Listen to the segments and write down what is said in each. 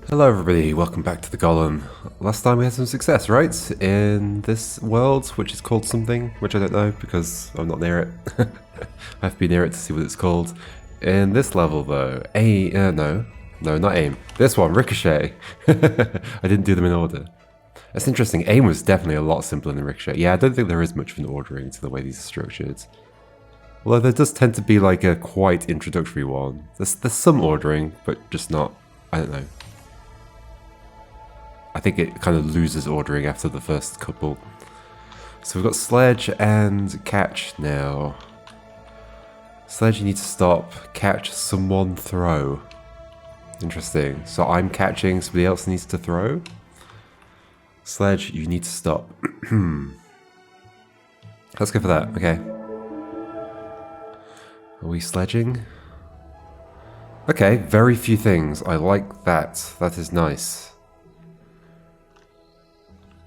Hello everybody, welcome back to the Golem. Last time we had some success, right? In this world, which is called something, which I don't know because I'm not near it. I have to be near it to see what it's called. In this level though, no, not aim. This one, ricochet. I didn't do them in order. That's interesting, aim was definitely a lot simpler than ricochet. Yeah, I don't think there is much of an ordering to the way these are structured. Although there does tend to be like a quite introductory one. There's some ordering, but just not, I don't know. I think it kind of loses ordering after the first couple. So we've got Sledge and Catch now. Sledge, you need to stop. Catch, someone throw. Interesting. So I'm catching, somebody else needs to throw. Sledge, you need to stop. Let's go for that, okay. Are we sledging? Okay, very few things. I like that. That is nice.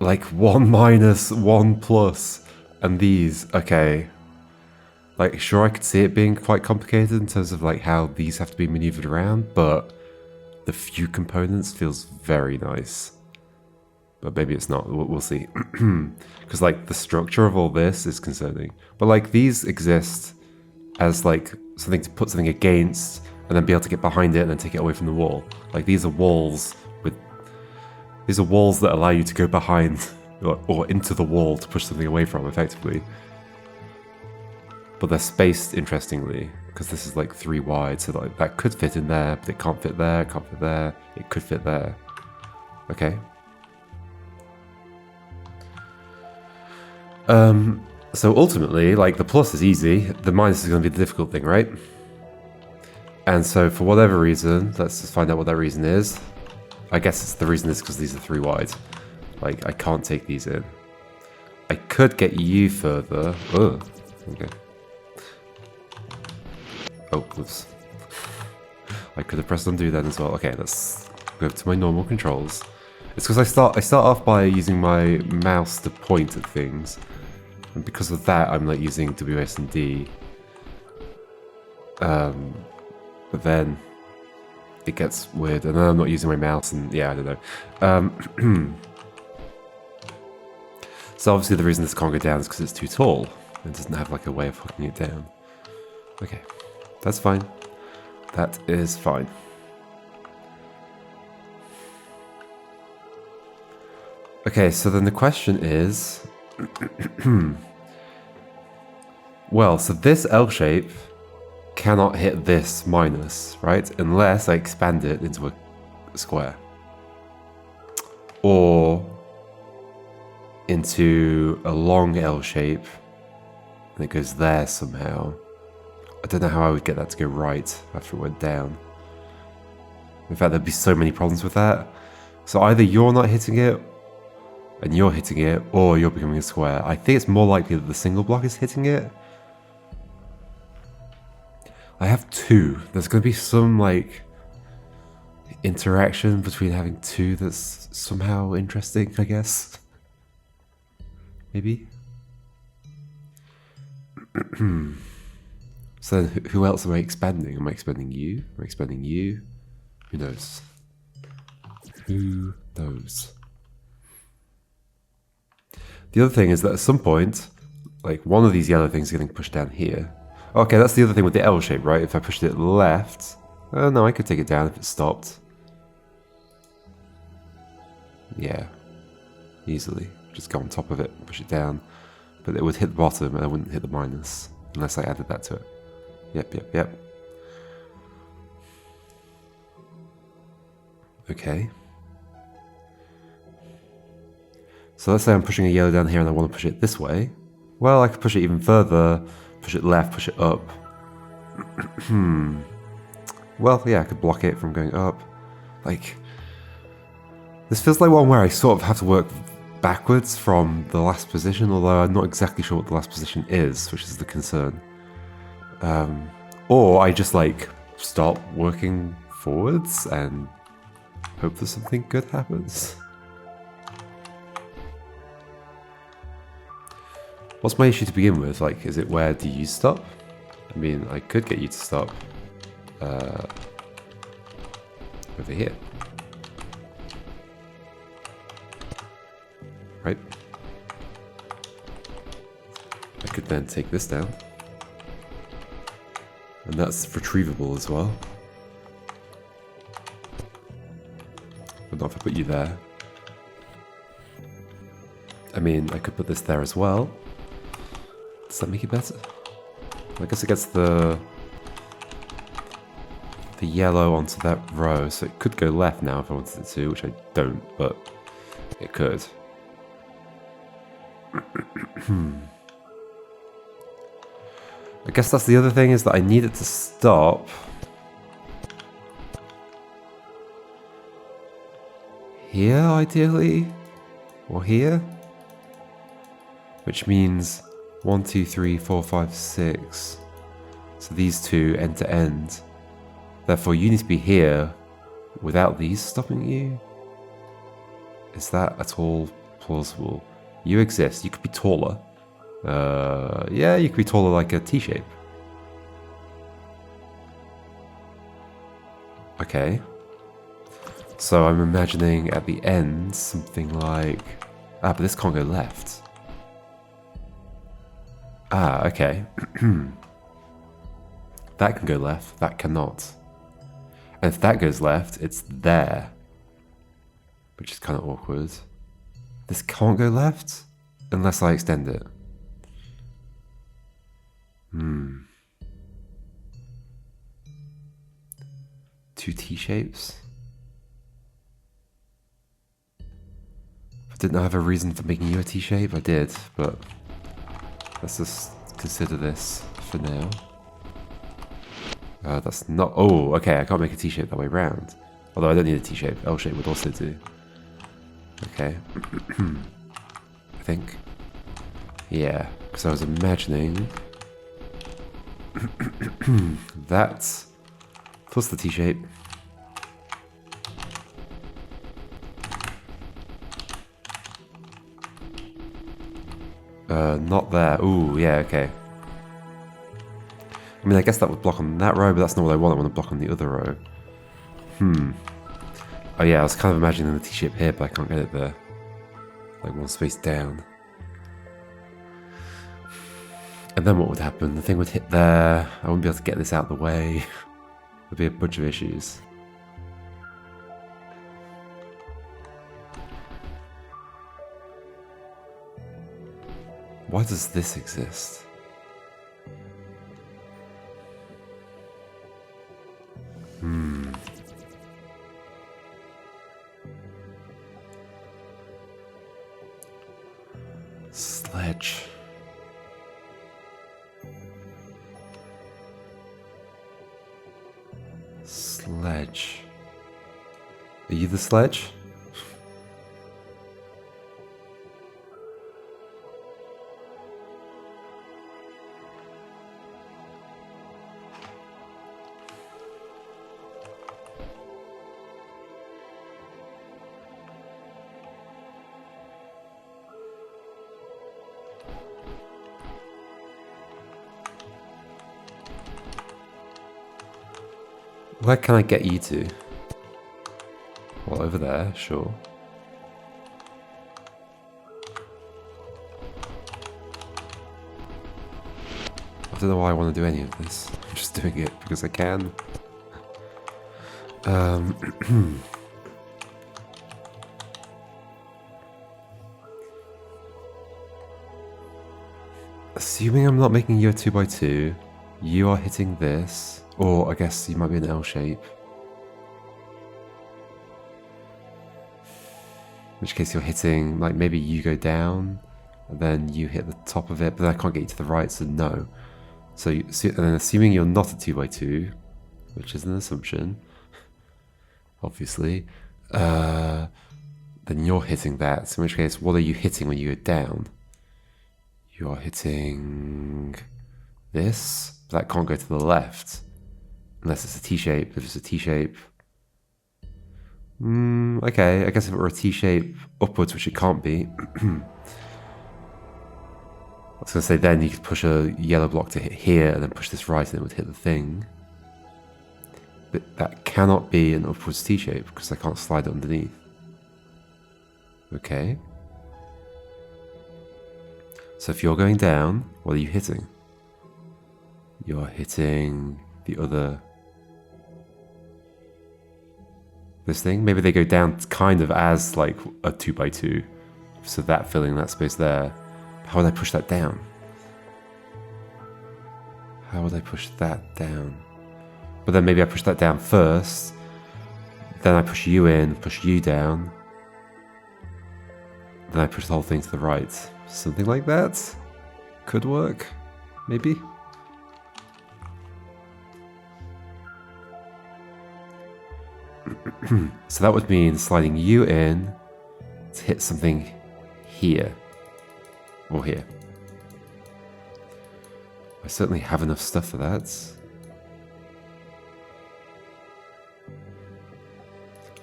Like 1 minus, 1 plus, and these, okay. Like, sure, I could see it being quite complicated in terms of like how these have to be maneuvered around, but the few components feels very nice. But maybe it's not, we'll see. Because like the structure of all this is concerning. But like these exist as like something to put something against and then be able to get behind it and then take it away from the wall. Like these are walls that allow you to go behind or into the wall to push something away from, effectively. But they're spaced interestingly, because this is like 3 wide, so like that could fit in there, but it can't fit there, can't fit there, it could fit there. Okay. So ultimately, like the plus is easy, the minus is going to be the difficult thing, right? And so for whatever reason, let's just find out what that reason is. I guess it's the reason is because these are 3 wide. Like, I can't take these in. I could get you further. Oh, okay. Oh, whoops. I could have pressed undo then as well. Okay, let's go to my normal controls. It's because I start off by using my mouse to point at things. And because of that, I'm like using WS and D. But then it gets weird, and then I'm not using my mouse, and yeah, I don't know. So obviously the reason this can't go down is because it's too tall. It doesn't have like a way of hooking it down. Okay, that's fine. That is fine. Okay, so then the question is... well, so this L shape cannot hit this minus, right? Unless I expand it into a square. Or into a long L shape, and it goes there somehow. I don't know how I would get that to go right after it went down. In fact, there'd be so many problems with that. So either you're not hitting it, and you're hitting it, or you're becoming a square. I think it's more likely that the single block is hitting it. I have 2. There's going to be some, like, interaction between having 2 that's somehow interesting, I guess. Maybe? So then who else am I expanding? Am I expanding you? Am I expanding you? Who knows? Who knows? The other thing is that at some point, like, one of these yellow things is getting pushed down here. Okay, that's the other thing with the L shape, right? If I pushed it left... no, I could take it down if it stopped. Yeah. Easily. Just go on top of it, push it down. But it would hit the bottom and I wouldn't hit the minus. Unless I added that to it. Yep. Okay. So let's say I'm pushing a yellow down here and I want to push it this way. Well, I could push it even further. Push it left, push it up. Well, yeah, I could block it from going up. Like, this feels like one where I sort of have to work backwards from the last position, although I'm not exactly sure what the last position is, which is the concern. Or I just, like, start working forwards and hope that something good happens. What's my issue to begin with? Like, is it where do you stop? I mean, I could get you to stop over here. right? I could then take this down. And that's retrievable as well. But not if I put you there. I mean, I could put this there as well. Does that make it better? I guess it gets the yellow onto that row, so it could go left now if I wanted it to, which I don't, but it could. I guess that's the other thing, is that I need it to stop here, ideally, or here, which means 1, 2, 3, 4, 5, 6. So these two end to end. Therefore, you need to be here without these stopping you. Is that at all plausible? You exist. You could be taller. Yeah, you could be taller like a T-shape. Okay. So I'm imagining at the end something like... Ah, but this can't go left. Ah, okay. That can go left, that cannot. And if that goes left, it's there. Which is kind of awkward. This can't go left unless I extend it. Two T-shapes? I didn't have a reason for making you a T-shape. I did, but let's just consider this for now. That's not... Oh, okay, I can't make a T-shape that way round. Although I don't need a T-shape. L-shape would also do. Okay. I think. Yeah, because I was imagining... that plus the T-shape. Not there. Ooh, yeah, okay. I mean, I guess that would block on that row, but that's not what I want. I want to block on the other row. Oh yeah, I was kind of imagining the T-shape here, but I can't get it there. Like one space down. And then what would happen? The thing would hit there. I wouldn't be able to get this out of the way. There'd be a bunch of issues. Why does this exist? Sledge. Sledge. Are you the sledge? Where can I get you to? Well, over there, sure. I don't know why I want to do any of this. I'm just doing it because I can. Assuming I'm not making you a 2x2, you are hitting this. Or I guess you might be an L shape. In which case you're hitting, like maybe you go down, and then you hit the top of it, but then I can't get you to the right, so no. So, and then assuming you're not a 2x2, which is an assumption, obviously, then you're hitting that. So in which case, what are you hitting when you go down? You are hitting this. That can't go to the left. Unless it's a T-shape. If it's a T-shape... okay, I guess if it were a T-shape upwards, which it can't be... I was going to say then you could push a yellow block to hit here, and then push this right, and it would hit the thing. But that cannot be an upwards T-shape, because I can't slide it underneath. Okay. So if you're going down, what are you hitting? You're hitting the other... this thing? Maybe they go down kind of as like a 2x2. So that filling that space there. How would I push that down? How would I push that down? But then maybe I push that down first. Then I push you in, push you down. Then I push the whole thing to the right. Something like that? Could work. Maybe? So that would mean sliding you in to hit something here. Or here. I certainly have enough stuff for that.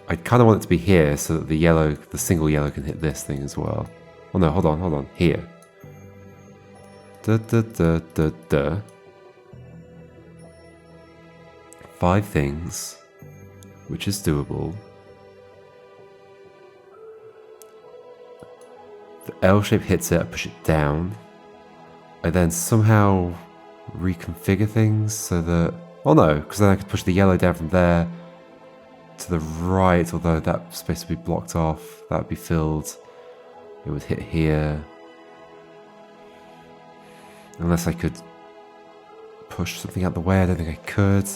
I kind of want it to be here so that the single yellow can hit this thing as well. Oh no, hold on. Here. Da da da da da. 5 things, which is doable. The L shape hits it, I push it down. I then somehow reconfigure things so that... oh no, because then I could push the yellow down from there to the right, although that space would be blocked off. That would be filled. It would hit here. Unless I could push something out the way, I don't think I could.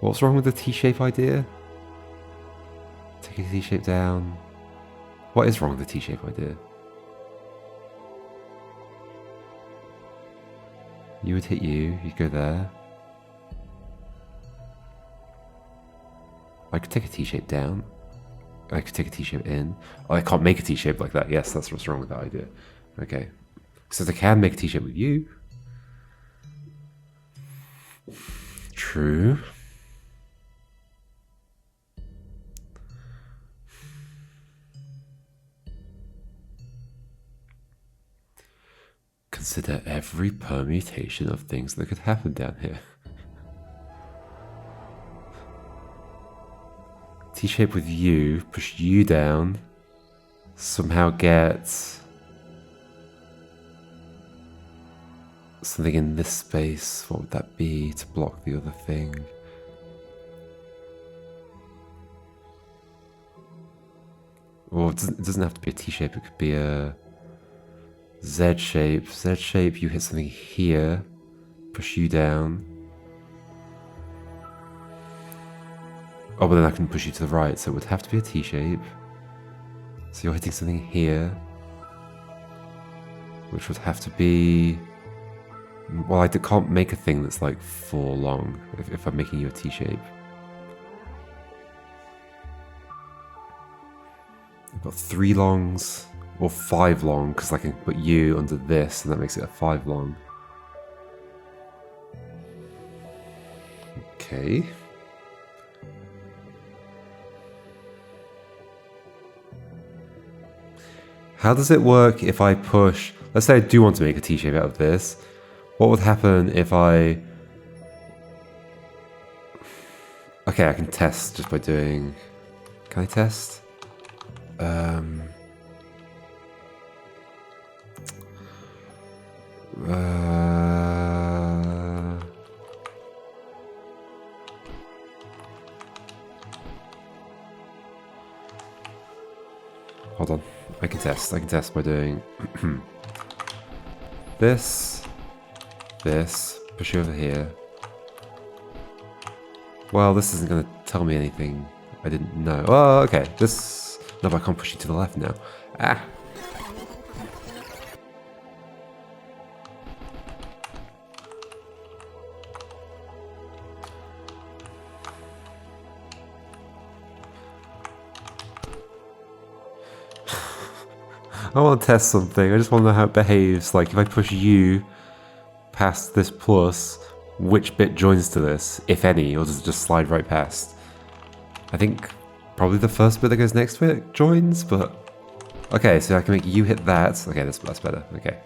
What's wrong with the T-shape idea? Take a T-shape down. What is wrong with the T-shape idea? You would hit you'd go there. I could take a T-shape down. I could take a T-shape in. Oh, I can't make a T-shape like that. Yes, that's what's wrong with that idea. Okay. So I can make a T-shape with you. True. Consider every permutation of things that could happen down here. T-shape with you, push you down, somehow get something in this space. What would that be to block the other thing? Or it doesn't have to be a T-shape, it could be a Z shape. Z shape, you hit something here, push you down. Oh, but then I can push you to the right, so it would have to be a T shape. So you're hitting something here, which would have to be... well, I can't make a thing that's like 4 long if I'm making you a T shape. I've got 3 longs, or 5 long, because I can put you under this, and that makes it a 5 long. Okay. How does it work if I push... let's say I do want to make a T-shape out of this. What would happen if I... okay, I can test just by doing... can I test? Hold on. I can test by doing this, push you over here. Well, this isn't going to tell me anything I didn't know. Oh, okay, this... no, but I can't push you to the left now. Ah! I want to test something. I just want to know how it behaves. Like, if I push you past this plus, which bit joins to this, if any, or does it just slide right past? I think Probably the first bit that goes next to it joins, but... Okay, so I can make you hit that. Okay, that's better. Okay.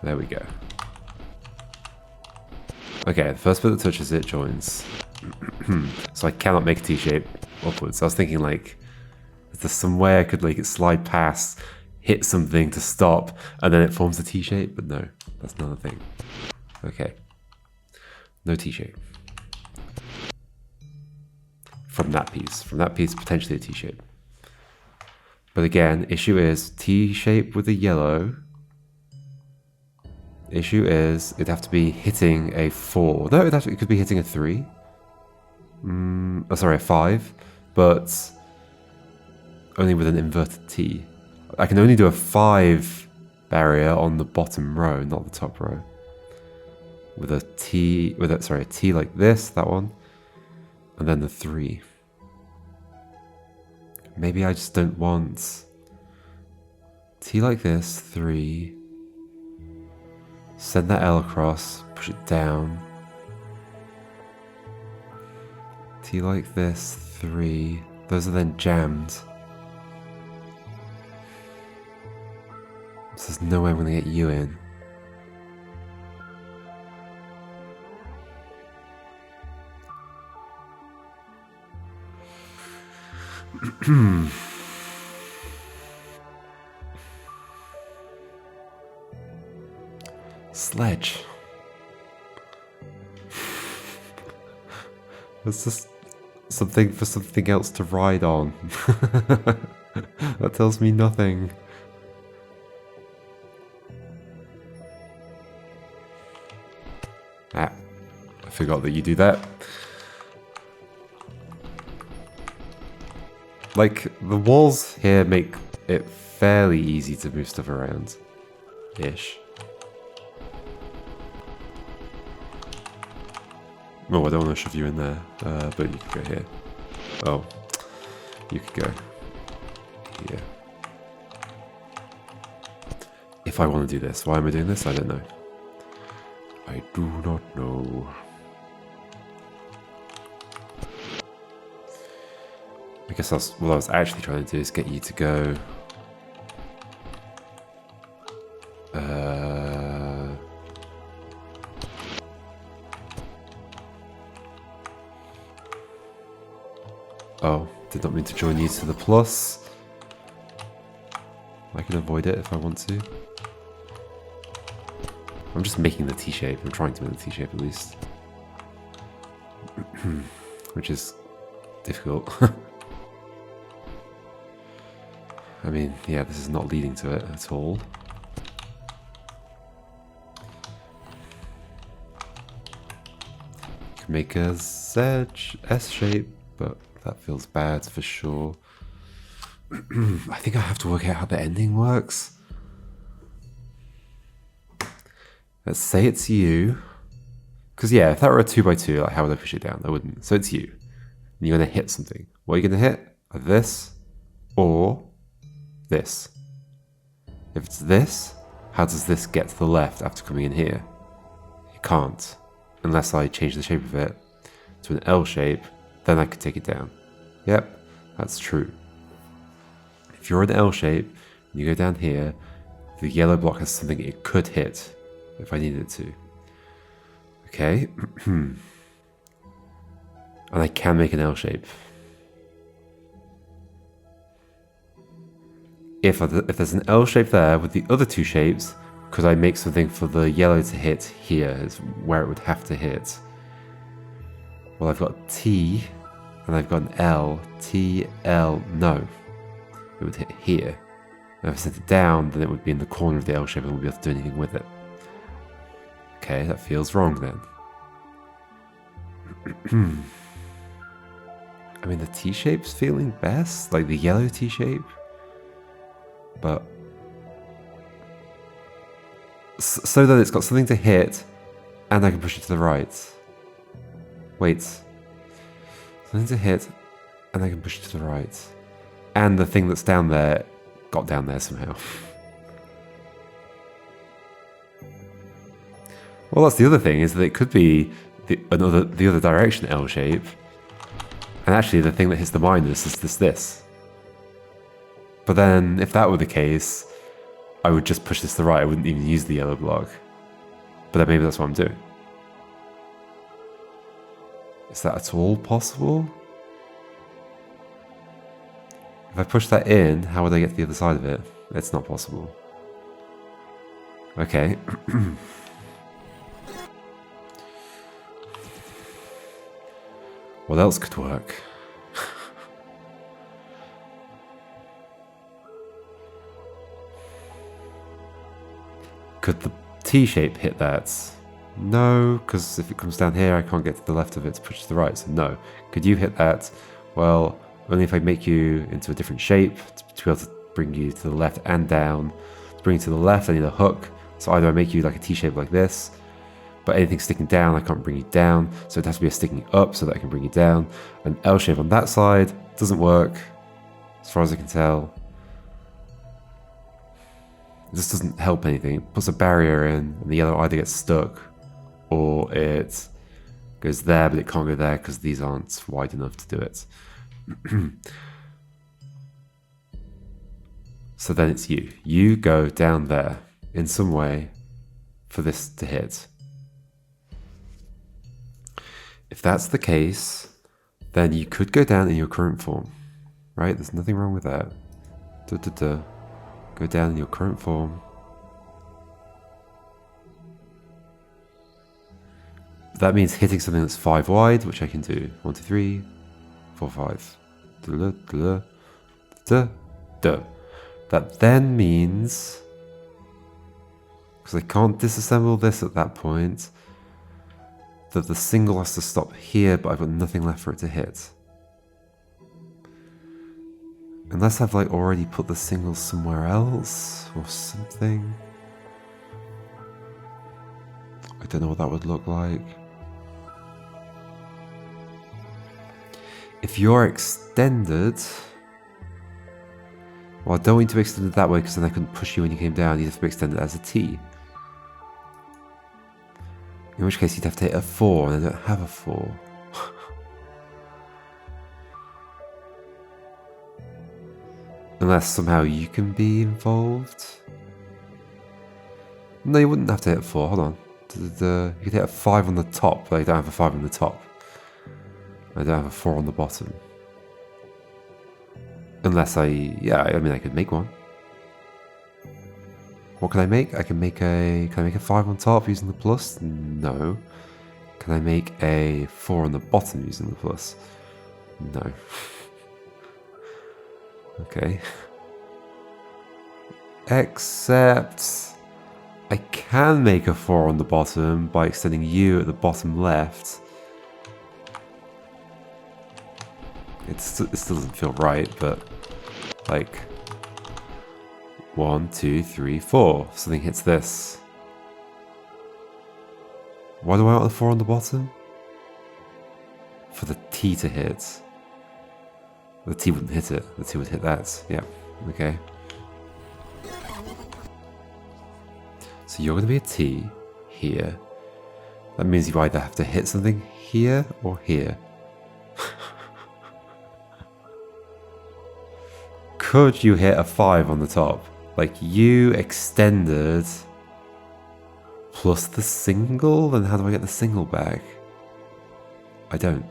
There we go. Okay, the first bit that touches it joins. So I cannot make a T-shape upwards. I was thinking like, is there some way I could make it slide past, hit something to stop, and then it forms a T-shape? But no, that's not a thing. Okay. No T-shape. From that piece, potentially a T-shape. But again, issue is T-shape with the yellow. Issue is it'd have to be hitting a 4. No, it could be hitting a 3. Oh, sorry, a 5. But only with an inverted T. I can only do a 5 barrier on the bottom row, not the top row. With a T, a T like this, that one. And then the 3. Maybe I just don't want T like this, 3. Send that L across, push it down. T like this, 3. Those are then jammed. So there's no way I'm going to get you in. Sledge. It's just something for something else to ride on. That tells me nothing. Ah, I forgot that you do that. Like, the walls here make it fairly easy to move stuff around. Ish. Oh, I don't want to shove you in there, but you could go here. Oh, you could go here. If I want to do this. Why am I doing this? I don't know. I do not know. I guess that's what I was actually trying to do, is get you to go... Oh, did not mean to join you to the plus. I can avoid it if I want to. I'm just making the T-shape. I'm trying to make the T-shape at least. Which is difficult. I mean, yeah, this is not leading to it at all. Can make a Sledge S shape, but that feels bad for sure. I think I have to work out how the ending works. Let's say it's you. Because yeah, if that were a 2x2, like how would I push it down? I wouldn't. So it's you. And you're going to hit something. What are you going to hit? This or this. If it's this, how does this get to the left after coming in here? It can't. Unless I change the shape of it to an L shape, then I could take it down. Yep, that's true. If you're an L shape, and you go down here, the yellow block has something it could hit if I needed it to. Okay. And I can make an L shape. If there's an L shape there with the other two shapes, could I make something for the yellow to hit here is where it would have to hit. Well, I've got T and I've got an L. T, L, no. It would hit here. And if I sent it down, then it would be in the corner of the L shape and I wouldn't be able to do anything with it. Okay, that feels wrong then. I mean, the T shape's feeling best, like the yellow T shape. But so that it's got something to hit and I can push it to the right. Wait. Something to hit and I can push it to the right. And the thing that's down there got down there somehow. Well, that's the other thing, is that it could be the other direction L shape. And actually the thing that hits the minus is this. But then if that were the case, I would just push this to the right, I wouldn't even use the yellow block. But then maybe that's what I'm doing. Is that at all possible? If I push that in, how would I get to the other side of it? It's not possible. Okay. What else could work? Could the T-shape hit that? No, because if it comes down here, I can't get to the left of it to push to the right, so no. Could you hit that? Well, only if I make you into a different shape to be able to bring you to the left and down. To bring you to the left, I need a hook. So either I make you like a T-shape like this, but anything sticking down, I can't bring you down. So it has to be a sticking up so that I can bring you down. An L shape on that side doesn't work, as far as I can tell. This doesn't help anything. It puts a barrier in, and the yellow either gets stuck, or it goes there, but it can't go there because these aren't wide enough to do it. So then it's you. You go down there in some way for this to hit. If that's the case, then you could go down in your current form, right? There's nothing wrong with that. Go down in your current form. That means hitting something that's 5 wide, which I can do. 1, 2, 3, 4, 5. That then means, because I can't disassemble this at that point, that the single has to stop here, but I've got nothing left for it to hit. Unless I've like already put the single somewhere else or something. I don't know what that would look like. If you're extended, well, I don't want you to be extended that way because then I couldn't push you when you came down. You'd have to be extended as a T. In which case you'd have to hit a 4, and I don't have a 4. Unless somehow you can be involved. No, you wouldn't have to hit a 4, hold on. You could hit a 5 on the top, but I don't have a 5 on the top. I don't have a 4 on the bottom. Unless I mean I could make one. What can I make? Can I make a 5 on top using the plus? No. Can I make a 4 on the bottom using the plus? No. Okay. Except I can make a 4 on the bottom by extending you at the bottom left. It still doesn't feel right, but like 1, 2, 3, 4. Something hits this. Why do I want the 4 on the bottom? For the T to hit. The T wouldn't hit it. The T would hit that. Yeah. Okay. So you're going to be a T here. That means you either have to hit something here or here. Could you hit a 5 on the top? Like you extended plus the single? Then how do I get the single back? I don't.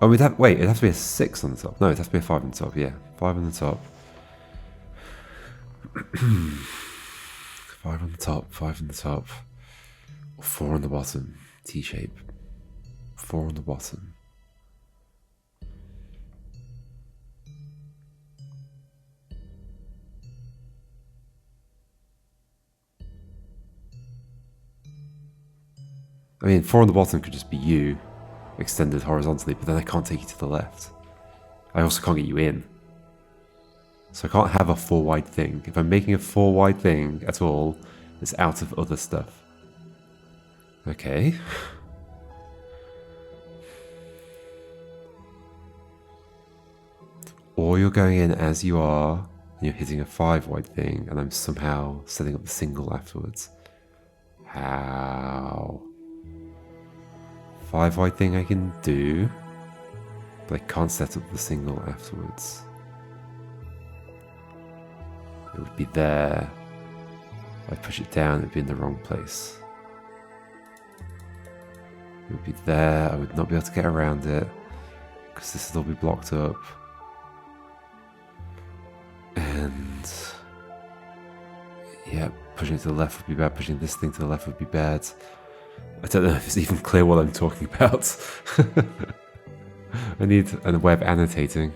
Oh, it'd have to be a 6 on the top. No, it has to be a 5 on the top, yeah. 5 on the top. 5 on the top, 5 on the top. Or 4 on the bottom. T-shape. 4 on the bottom. I mean, 4 on the bottom could just be you extended horizontally, but then I can't take you to the left. I also can't get you in. So I can't have a 4 wide thing. If I'm making a 4 wide thing at all, it's out of other stuff. Okay. Or you're going in as you are, and you're hitting a 5 wide thing, and I'm somehow setting up the single afterwards. How? 5 wide thing I can do, but I can't set up the single afterwards. It would be there. If I push it down, it would be in the wrong place. It would be there. I would not be able to get around it because this would all be blocked up. And yeah, pushing it to the left would be bad. Pushing this thing to the left would be bad. I don't know if it's even clear what I'm talking about. I need a way of annotating.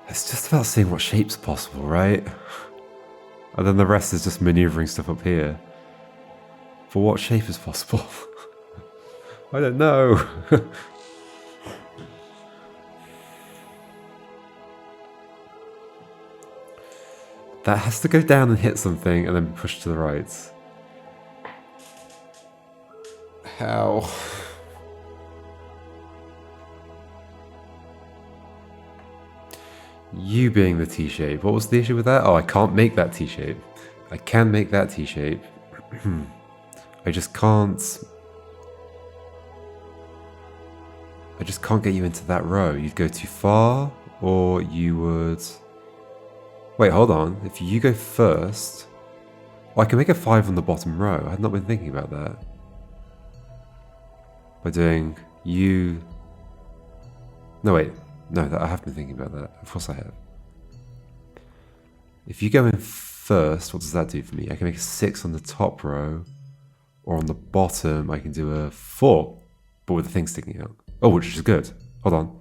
It's just about seeing what shapes are possible, right? And then the rest is just maneuvering stuff up here. For what shape is possible? I don't know. That has to go down and hit something and then push to the right. How? You being the T-shape. What was the issue with that? Oh, I can't make that T-shape. I can make that T-shape. I just can't get you into that row. You'd go too far, or you would... Wait, hold on. If you go first... Oh, I can make a 5 on the bottom row. I had not been thinking about that. By doing you... No, wait. No, I have been thinking about that. Of course I have. If you go in first, what does that do for me? I can make a 6 on the top row, or on the bottom I can do a 4, but with the thing sticking out. Oh, which is good. Hold on.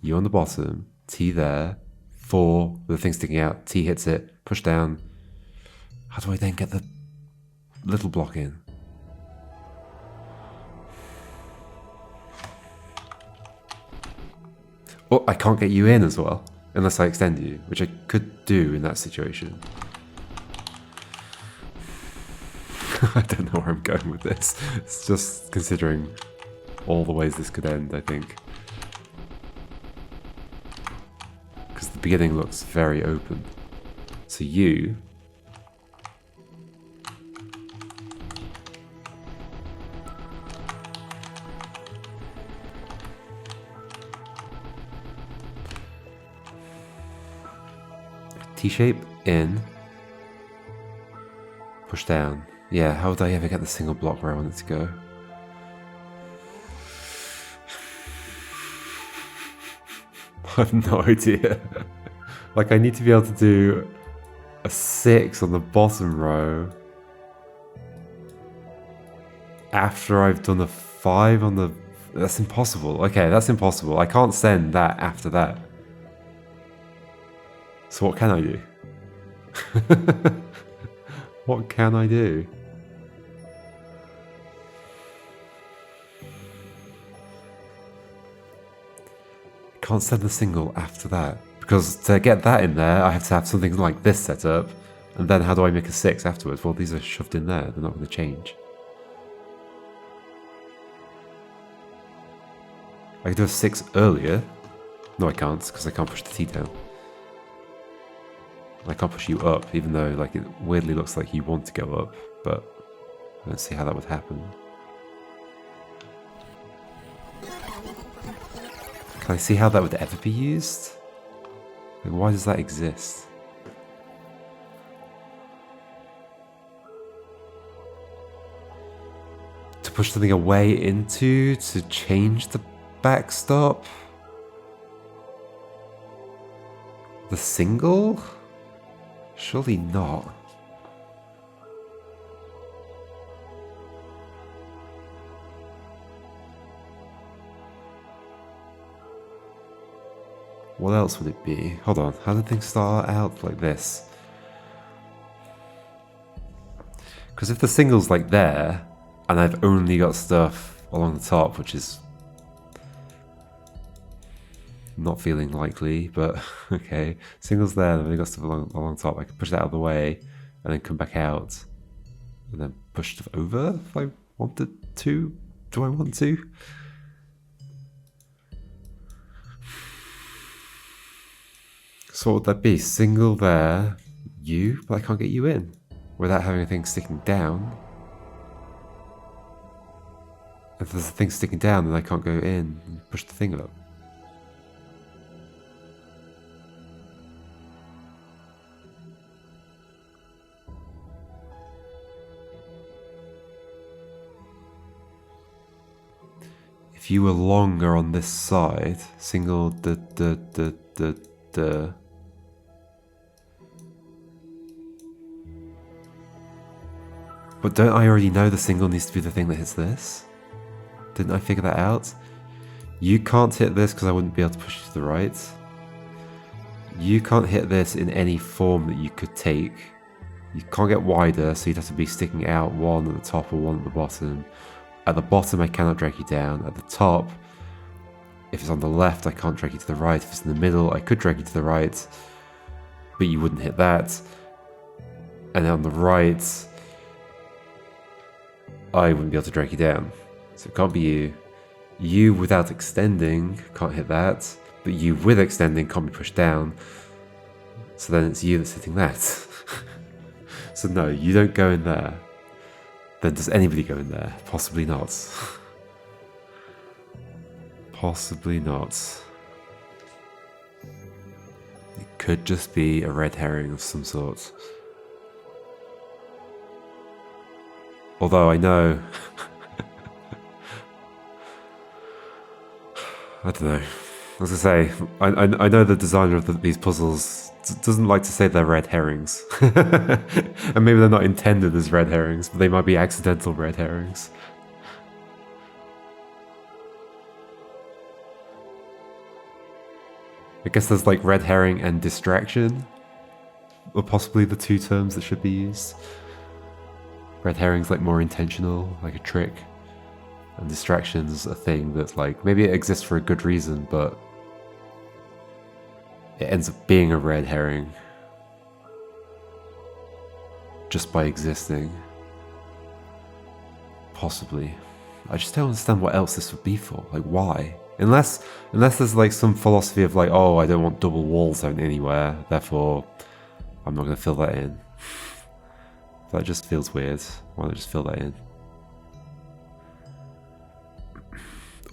You on the bottom, T there, 4 with the thing sticking out, T hits it, push down. How do I then get the little block in? Oh, I can't get you in as well, unless I extend you, which I could do in that situation. I don't know where I'm going with this. It's just considering all the ways this could end, I think. Because the beginning looks very open. So you... T-shape, in, push down. Yeah, how would I ever get the single block where I want it to go? I have no idea. Like, I need to be able to do a 6 on the bottom row after I've done a 5 on the... That's impossible. Okay, that's impossible. I can't send that after that. So what can I do? What can I do? Can't send the single after that. Because to get that in there, I have to have something like this set up. And then how do I make a 6 afterwards? Well, these are shoved in there. They're not going to change. I could do a 6 earlier. No, I can't, because I can't push the T down. I can't push you up, even though like it weirdly looks like you want to go up, but I don't see how that would happen. Can I see how that would ever be used? Like, why does that exist? To push something away into, to change the backstop? The single? Surely not. What else would it be? Hold on, how did things start out like this? Because if the single's like there, and I've only got stuff along the top, which is Not feeling likely, but okay. Single's there, then we got stuff along top. I can push that out of the way and then come back out. And then push stuff over if I wanted to. Do I want to? So what would that be? Single there, you, but I can't get you in without having a thing sticking down. If there's a thing sticking down, then I can't go in and push the thing up. If you were longer on this side, single But don't I already know the single needs to be the thing that hits this? Didn't I figure that out? You can't hit this because I wouldn't be able to push you to the right. You can't hit this in any form that you could take. You can't get wider, so you'd have to be sticking out one at the top or one at the bottom. At the bottom, I cannot drag you down. At the top, if it's on the left, I can't drag you to the right. If it's in the middle, I could drag you to the right, but you wouldn't hit that. And on the right, I wouldn't be able to drag you down. So it can't be you. You without extending can't hit that, but you with extending can't be pushed down. So then it's you that's hitting that. So no, you don't go in there. Then does anybody go in there? Possibly not. Possibly not. It could just be a red herring of some sort. Although I know... I don't know. As I say, I know the designer of these puzzles doesn't like to say they're red herrings. And maybe they're not intended as red herrings, but they might be accidental red herrings. I guess there's like red herring and distraction, or possibly the two terms that should be used. Red herring's like more intentional, like a trick, and distraction's a thing that's like, maybe it exists for a good reason, but it ends up being a red herring just by existing. Possibly. I just don't understand what else this would be for. Like, why? Unless there's like some philosophy of like, oh, I don't want double walls out anywhere, therefore I'm not going to fill that in. That just feels weird. Why don't I just fill that in?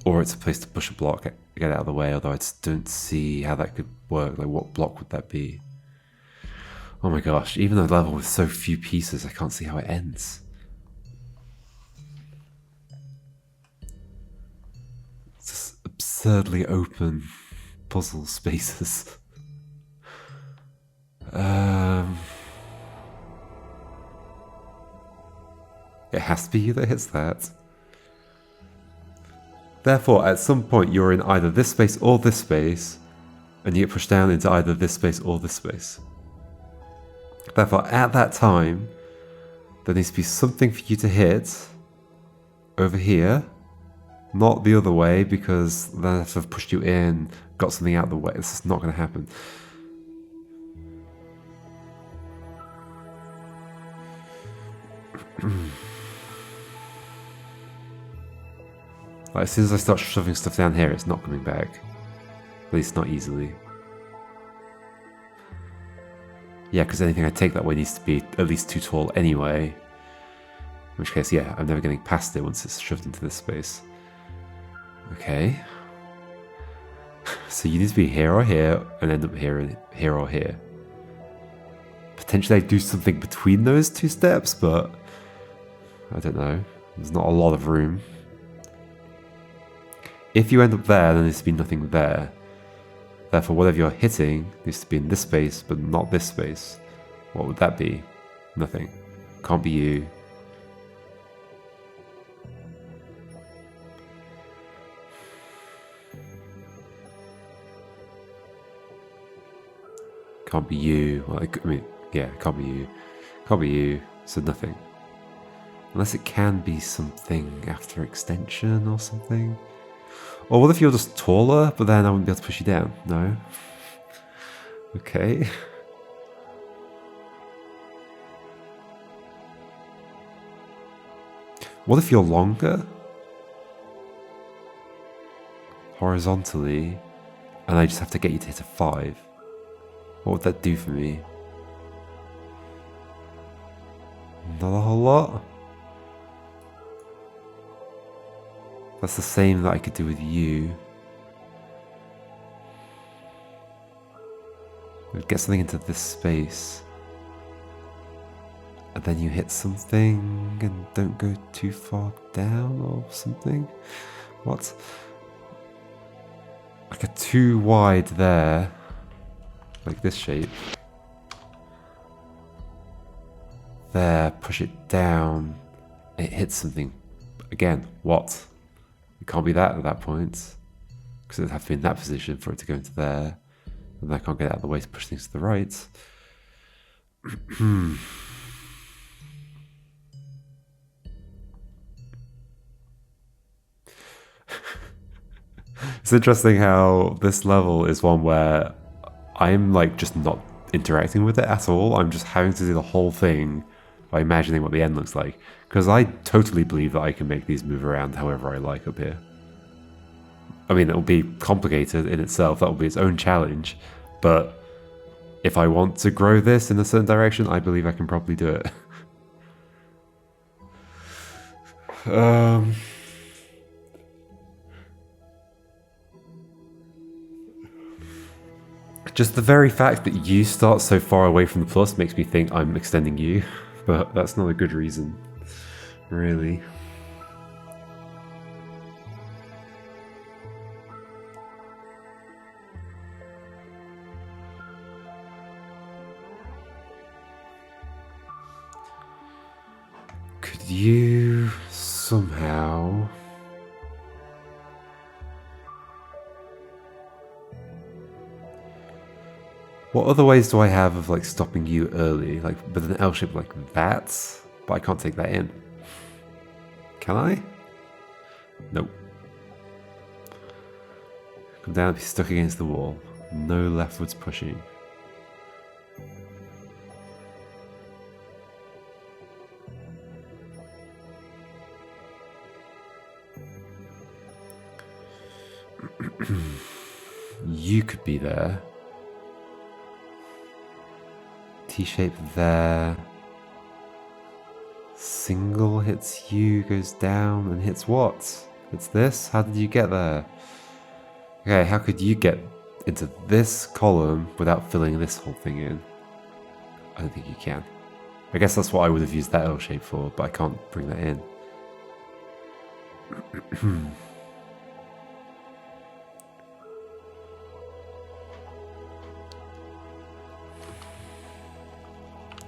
Or it's a place to push a block, get it out of the way, although I just don't see how that could work. Like, what block would that be? Oh my gosh, even a level with so few pieces, I can't see how it ends. It's just absurdly open puzzle spaces. It has to be you that hits that. Therefore, at some point, you're in either this space or this space, and you get pushed down into either this space or this space. Therefore, at that time, there needs to be something for you to hit over here, not the other way, because then I have to have pushed you in, got something out of the way. This is not going to happen. Like, as soon as I start shoving stuff down here, it's not coming back. At least not easily. Yeah, because anything I take that way needs to be at least too tall anyway. In which case, yeah, I'm never getting past it once it's shoved into this space. Okay. So you need to be here or here, and end up here or here. Potentially I do something between those two steps, but I don't know. There's not a lot of room. If you end up there, then there needs to be nothing there. Therefore, whatever you're hitting needs to be in this space, but not this space. What would that be? Nothing. Can't be you. Can't be you. Well, I mean, yeah, can't be you. Can't be you. So nothing. Unless it can be something after extension or something. Or what if you're just taller, but then I wouldn't be able to push you down? No. Okay. What if you're longer? Horizontally, and I just have to get you to hit a 5. What would that do for me? Not a whole lot. That's the same that I could do with you. We'd get something into this space. And then you hit something and don't go too far down or something. What? Like a 2 wide there. Like this shape. There, push it down. It hits something. Again, what? It can't be that at that point. Because it'd have to be in that position for it to go into there. And I can't get out of the way to push things to the right. It's interesting how this level is one where I'm like just not interacting with it at all. I'm just having to do the whole thing by imagining what the end looks like. Because I totally believe that I can make these move around however I like up here. I mean, it will be complicated in itself. That will be its own challenge. But if I want to grow this in a certain direction, I believe I can probably do it. Just the very fact that you start so far away from the plus makes me think I'm extending you, but that's not a good reason, really. Could you somehow... What other ways do I have of like stopping you early, like with an L shape like that? But I can't take that in. Can I? Nope. Come down, be stuck against the wall. No leftwards pushing. You could be there. T-shape there. Single hits you, goes down and hits what? It's this? How did you get there? Okay, how could you get into this column without filling this whole thing in? I don't think you can. I guess that's what I would have used that L shape for, but I can't bring that in.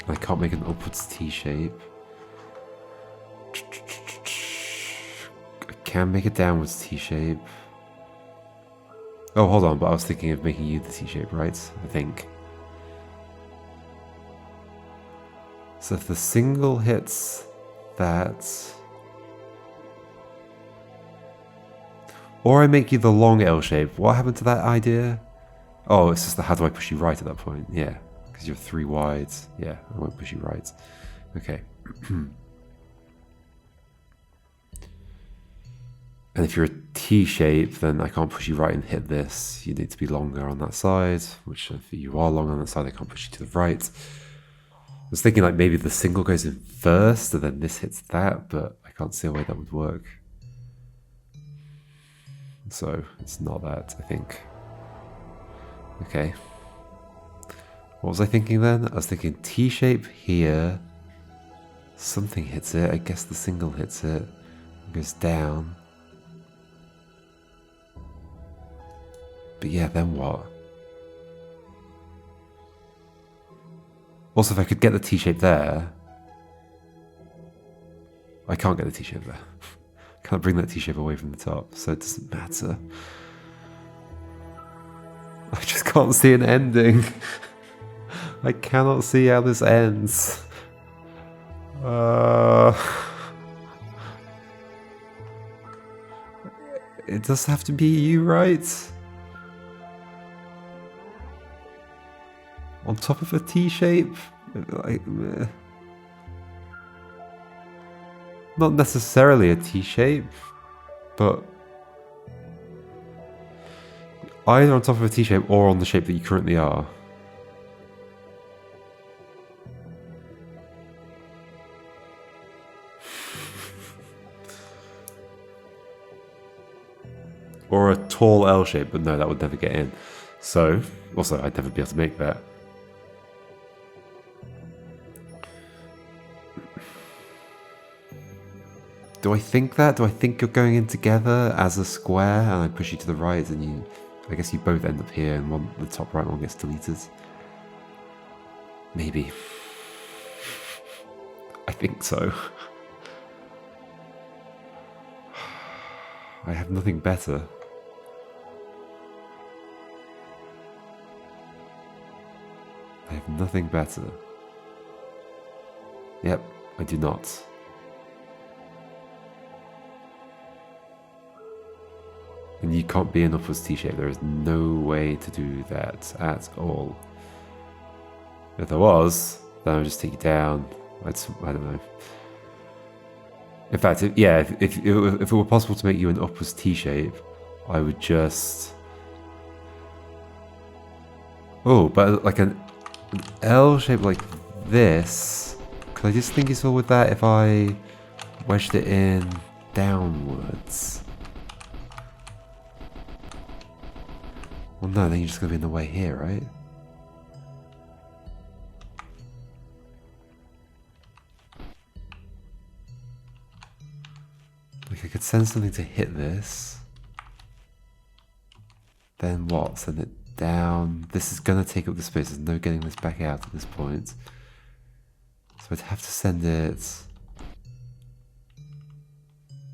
I can't make an upwards T shape. I can make a downwards T shape. Oh, hold on, but I was thinking of making you the T shape, right? I think. So if the single hits that... Or I make you the long L shape. What happened to that idea? Oh, it's just the how do I push you right at that point? Yeah. Because you're 3 wide. Yeah, I won't push you right. Okay. And if you're a T shape, then I can't push you right and hit this. You need to be longer on that side, which if you are long on that side, I can't push you to the right. I was thinking like maybe the single goes in first and then this hits that, but I can't see a way that would work. So it's not that, I think. Okay. What was I thinking then? I was thinking T-shape here. Something hits it. I guess the single hits it. It goes down. But yeah, then what? Also, if I could get the T-shape there... I can't get the T-shape there. Can't bring that T-shape away from the top, so it doesn't matter. I just can't see an ending. I cannot see how this ends. It It does have to be you, right? On top of a T shape? Like, not necessarily a T shape, but either on top of a T shape or on the shape that you currently are. Or a tall L shape, but no, that would never get in. So, also, I'd never be able to make that. Do I think that? Do I think you're going in together as a square and I push you to the right and you... I guess you both end up here and the top right one gets deleted. Maybe. I think so. I have nothing better. I have nothing better. Yep, I do not. And you can't be an upwards T-shape. There is no way to do that at all. If there was, then I would just take you down. I don't know. In fact, if it were possible to make you an upwards T-shape, I would just... Oh, but like an L shape like this. Could I just think it's all with that if I wedged it in downwards? Well, no, then you're just going to be in the way here, right? Like, I could send something to hit this. Then what? Send it down. This is going to take up the space. There's no getting this back out at this point. So I'd have to send it...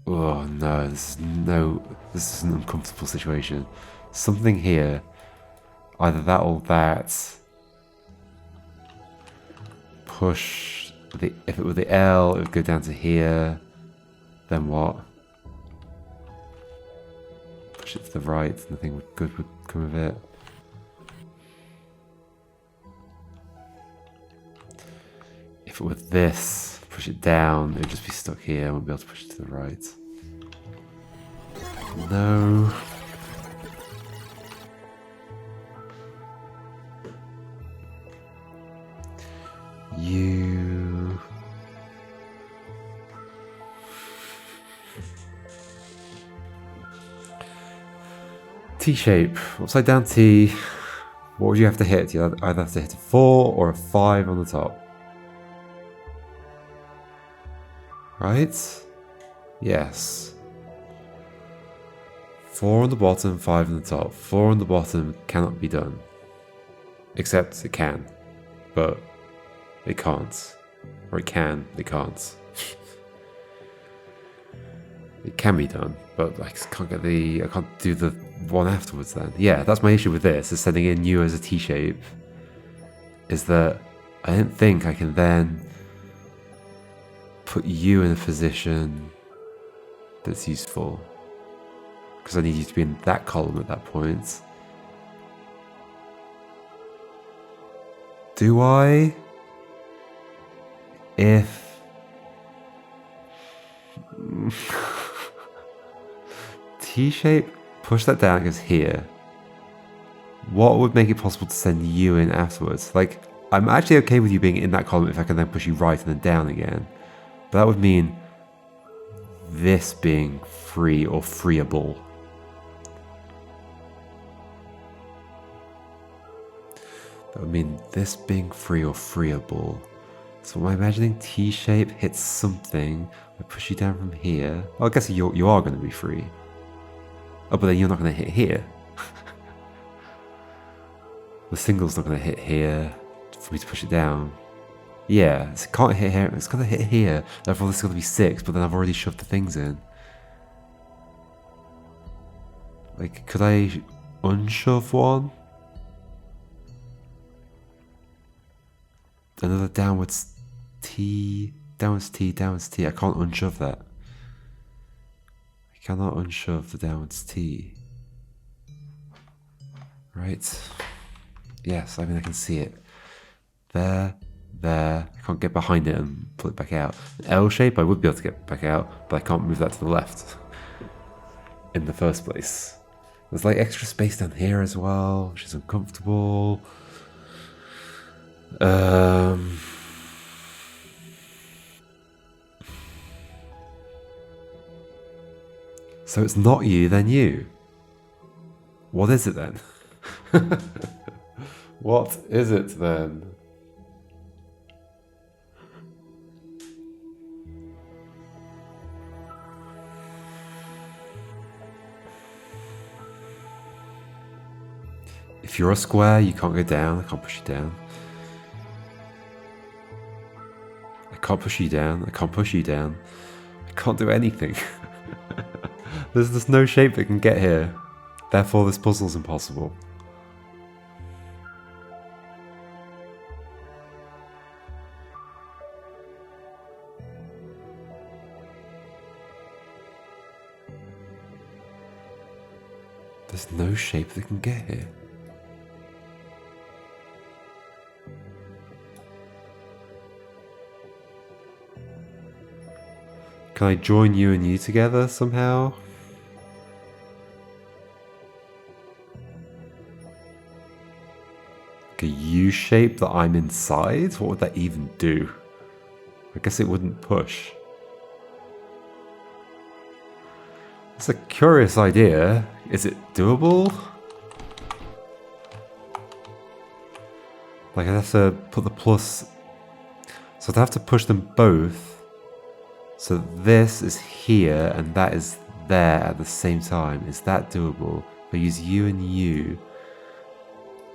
Oh, no. This is an uncomfortable situation. Something here, either that or that. Push if it were the L, it would go down to here. Then what? Push it to the right. Nothing good would come of it. If it were this, push it down. It would just be stuck here. I won't be able to push it to the right. No. You... T-shape, upside down T. What would you have to hit? You either have to hit a 4 or a 5 on the top. Right? Yes. 4 on the bottom, 5 on the top. 4 on the bottom cannot be done. Except it can. But it can't. Or it can, it can't. It can be done, but I can't do the one afterwards then. Yeah, that's my issue with this, is sending in you as a T-shape. Is that I don't think I can then put you in a position that's useful. Because I need you to be in that column at that point. Do I? If... T-shape, push that down, it goes here. What would make it possible to send you in afterwards? Like, I'm actually okay with you being in that column if I can then push you right and then down again. But that would mean this being free or freeable. That would mean this being free or freeable. So am I imagining T-shape hits something, I push you down from here. Well, I guess you are going to be free. Oh, but then you're not going to hit here. The single's not going to hit here for me to push it down. Yeah, it can't hit here. It's going to hit here. Therefore, this is going to be 6, but then I've already shoved the things in. Like, could I unshove one? Another downwards T, downwards T, downwards T. I can't unshove that. Cannot unshove the downwards T. Right. Yes, I mean I can see it. There. I can't get behind it and pull it back out. An L shape I would be able to get back out, but I can't move that to the left in the first place. There's like extra space down here as well, which is uncomfortable. So it's not you, then you. What is it then? What is it then? If you're a square, you can't go down. I can't push you down. I can't push you down. I can't push you down. I can't do anything. There's no shape that can get here. Therefore, this puzzle's impossible. There's no shape that can get here. Can I join you and you together somehow? Like a U shape that I'm inside? What would that even do? I guess it wouldn't push. It's a curious idea. Is it doable? Like I'd have to put the plus... So I'd have to push them both. So this is here and that is there at the same time. Is that doable? If I use U and U,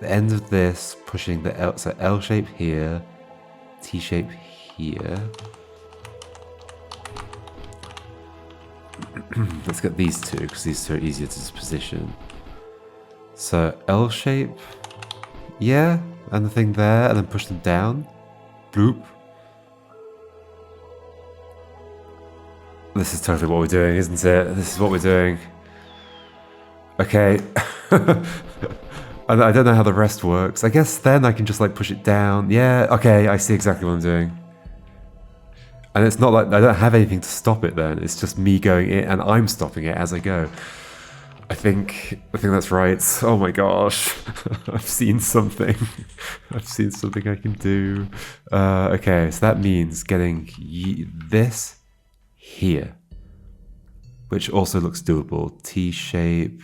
the end of this pushing the L, so L shape here, T shape here. Let's get these two because these two are easier to position. So L shape, yeah, and the thing there, and then push them down. Bloop. This is totally what we're doing, isn't it? This is what we're doing. Okay. I don't know how the rest works. I guess then I can just like push it down. Yeah, okay, I see exactly what I'm doing. And it's not like I don't have anything to stop it then. It's just me going in and I'm stopping it as I go. I think that's right. Oh my gosh. I've seen something. I've seen something I can do. Okay, so that means getting this here, which also looks doable. T shape.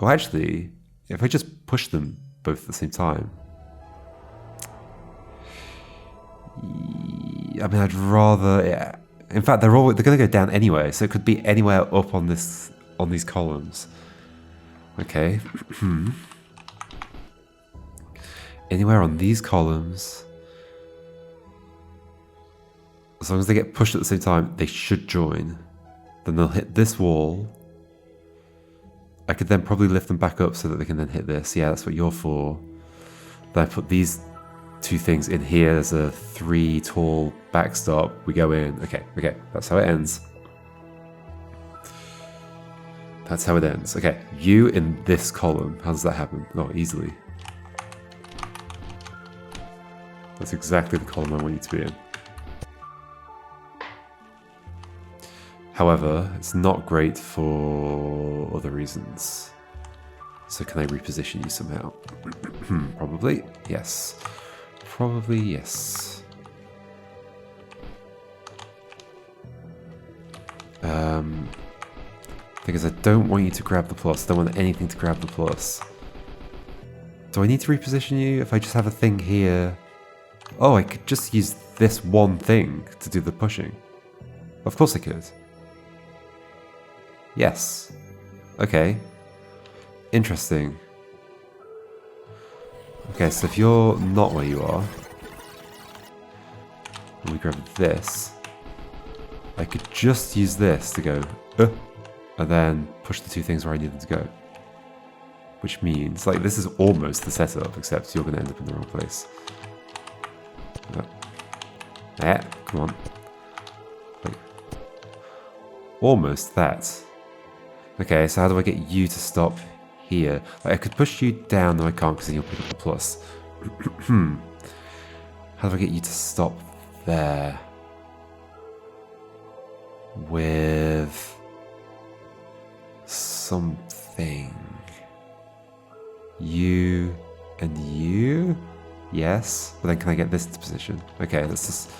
Well, actually, if I just push them both at the same time, I mean, I'd rather. Yeah. In fact, they're going to go down anyway, so it could be anywhere up on these columns. Okay. Anywhere on these columns. As long as they get pushed at the same time, they should join. Then they'll hit this wall. I could then probably lift them back up so that they can then hit this. Yeah, that's what you're for. Then I put these two things in here. There's a 3 tall backstop. We go in. Okay, that's how it ends. That's how it ends. Okay, you in this column. How does that happen? Oh, easily. That's exactly the column I want you to be in. However, it's not great for other reasons. So can I reposition you somehow? Probably, yes. Probably, yes. Thing is, I don't want you to grab the plus. I don't want anything to grab the plus. Do I need to reposition you? If I just have a thing here... Oh, I could just use this one thing to do the pushing. Of course I could. Yes. Okay. Interesting. Okay, so if you're not where you are, and we grab this, I could just use this to go, and then push the two things where I need them to go. Which means, like, this is almost the setup, except you're going to end up in the wrong place. Yeah, come on. almost that. Okay, so how do I get you to stop here? Like, I could push you down, no I can't because then you'll pick up the plus. How do I get you to stop there? With something. You and you? Yes. But then can I get this into position? Okay, let's just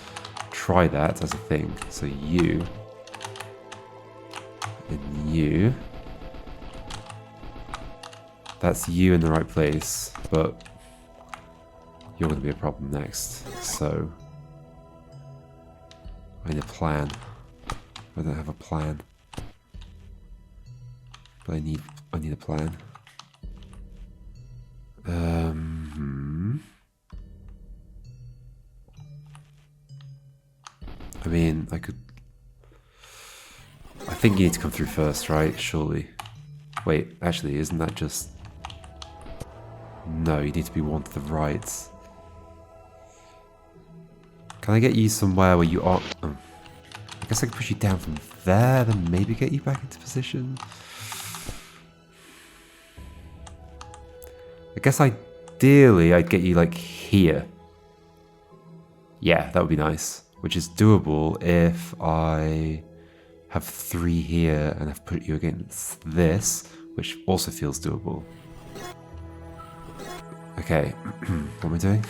try that as a thing. So you and you. That's you in the right place, but you're going to be a problem next. So I need a plan. I don't have a plan, but I need a plan. I mean, I think you need to come through first, right? Surely. Wait, actually, isn't that just... No, you need to be one to the right. Can I get you somewhere where you are... Oh. I guess I can push you down from there, then maybe get you back into position. I guess ideally I'd get you like here. Yeah, that would be nice. Which is doable if I have 3 here and I've put you against this, which also feels doable. Okay, what am I doing?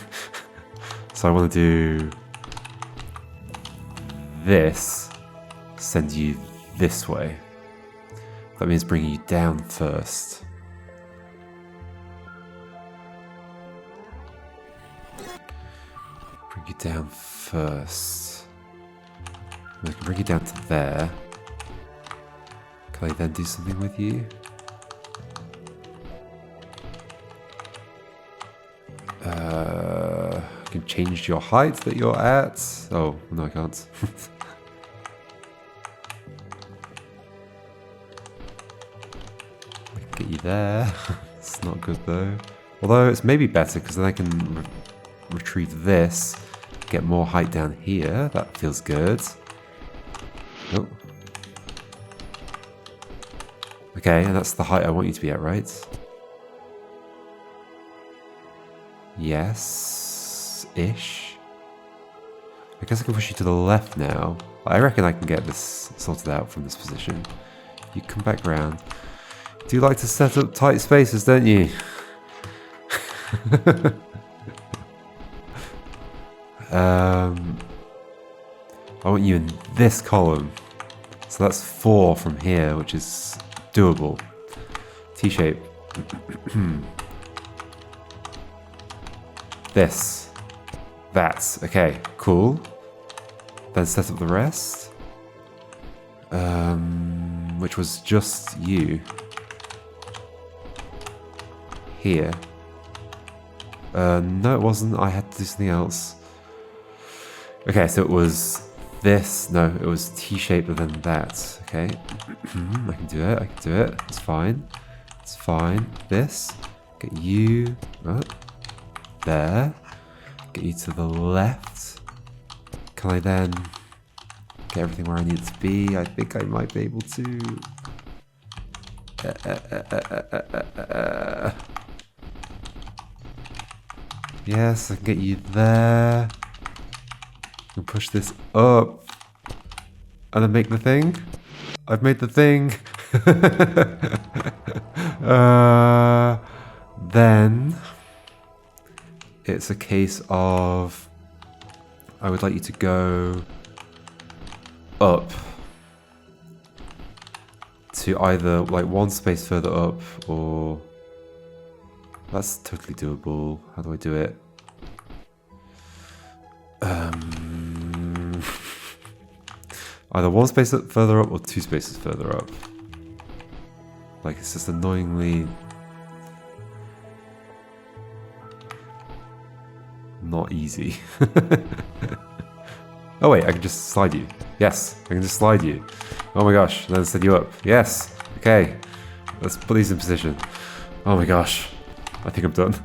So I want to do this, send you this way. That means bringing you down first. Bring you down first. I can bring you down to there. Can I then do something with you? I can change your height that you're at. Oh, no I can't. I can get you there. It's not good though. Although it's maybe better because then I can retrieve this. Get more height down here. That feels good. Oh. Okay, and that's the height I want you to be at, right? Yes-ish. I guess I can push you to the left now. I reckon I can get this sorted out from this position. You come back round. Do you like to set up tight spaces, don't you? I want you in this column. So that's 4 from here, which is doable. T-shape. This. That. Okay, cool. Then set up the rest. Which was just you. Here. No it wasn't. I had to do something else. Okay, so it was this. No, it was T-shape and then that. Okay. I can do it. I can do it. It's fine. It's fine. This. Get you there. Get you to the left. Can I then get everything where I need it to be? I think I might be able to. Yes, I can get you there. I can push this up. And then make the thing. I've made the thing. Then it's a case of I would like you to go up to either like 1 space further up or that's totally doable. How do I do it? Either 1 space further up or 2 spaces further up. Like it's just annoyingly not easy. Oh wait, I can just slide you. Yes, I can just slide you. Oh my gosh, then set you up. Yes, okay. Let's put these in position. Oh my gosh, I think I'm done.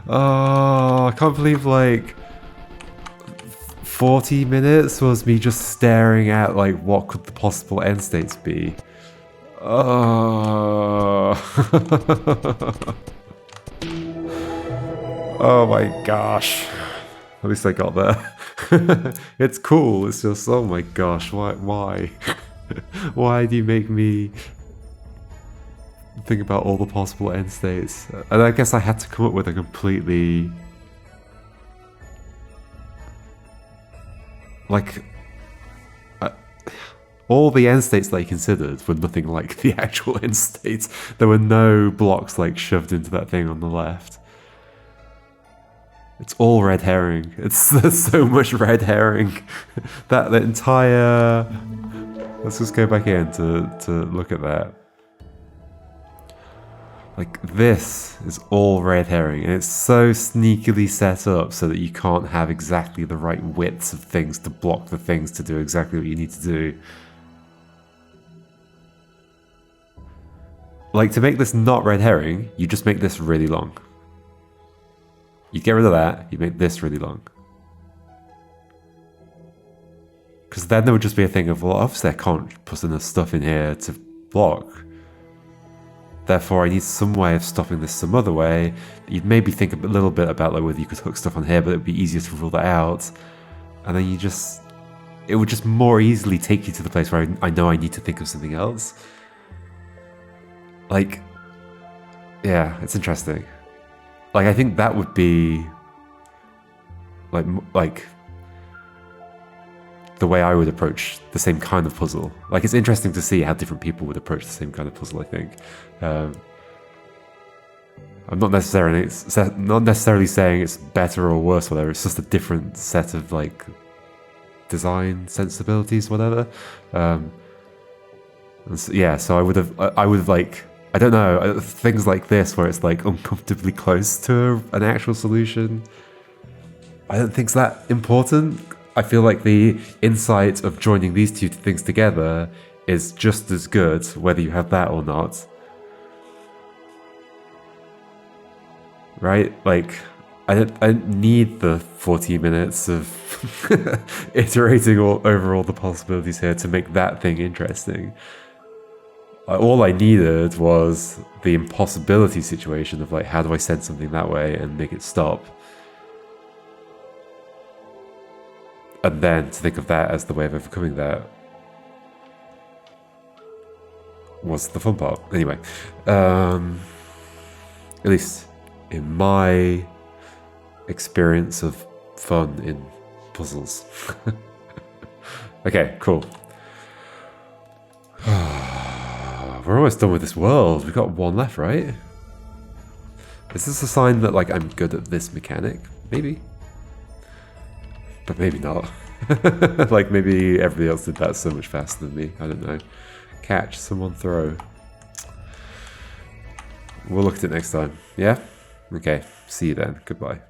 Oh, I can't believe like 40 minutes was me just staring at like what could the possible end states be. Oh. Oh my gosh. At least I got there. It's cool, it's just, oh my gosh, why? Why do you make me think about all the possible end states? And I guess I had to come up with a completely... like... all the end states that I considered were nothing like the actual end states. There were no blocks like shoved into that thing on the left. It's all red herring. There's so much red herring. that entire... Let's just go back in to look at that. Like, this is all red herring, and it's so sneakily set up so that you can't have exactly the right widths of things to block the things to do exactly what you need to do. Like, to make this not red herring, you just make this really long. You get rid of that, you make this really long. Because then there would just be a thing of, well, obviously I can't put enough stuff in here to block. Therefore, I need some way of stopping this some other way. You'd maybe think a little bit about like whether you could hook stuff on here, but it would be easier to rule that out. And then you just... it would just more easily take you to the place where I know I need to think of something else. Like... yeah, it's interesting. Like, I think that would be... like the way I would approach the same kind of puzzle. Like, it's interesting to see how different people would approach the same kind of puzzle, I think. I'm not necessarily saying it's better or worse, whatever. It's just a different set of, like, design sensibilities, whatever. And so, yeah, so I would have, like, I don't know, things like this where it's, like, uncomfortably close to an actual solution, I don't think it's that important. I feel like the insight of joining these two things together is just as good, whether you have that or not. Right? Like, I don't need the 40 minutes of iterating over all the possibilities here to make that thing interesting. All I needed was the impossibility situation of, like, how do I send something that way and make it stop? And then to think of that as the way of overcoming that was the fun part. Anyway, at least in my experience of fun in puzzles. Okay, cool. We're almost done with this world. We've got one left, right? Is this a sign that, like, I'm good at this mechanic? Maybe. But maybe not. Like, maybe everybody else did that so much faster than me. I don't know. Catch, someone throw. We'll look at it next time. Yeah? Okay. See you then. Goodbye.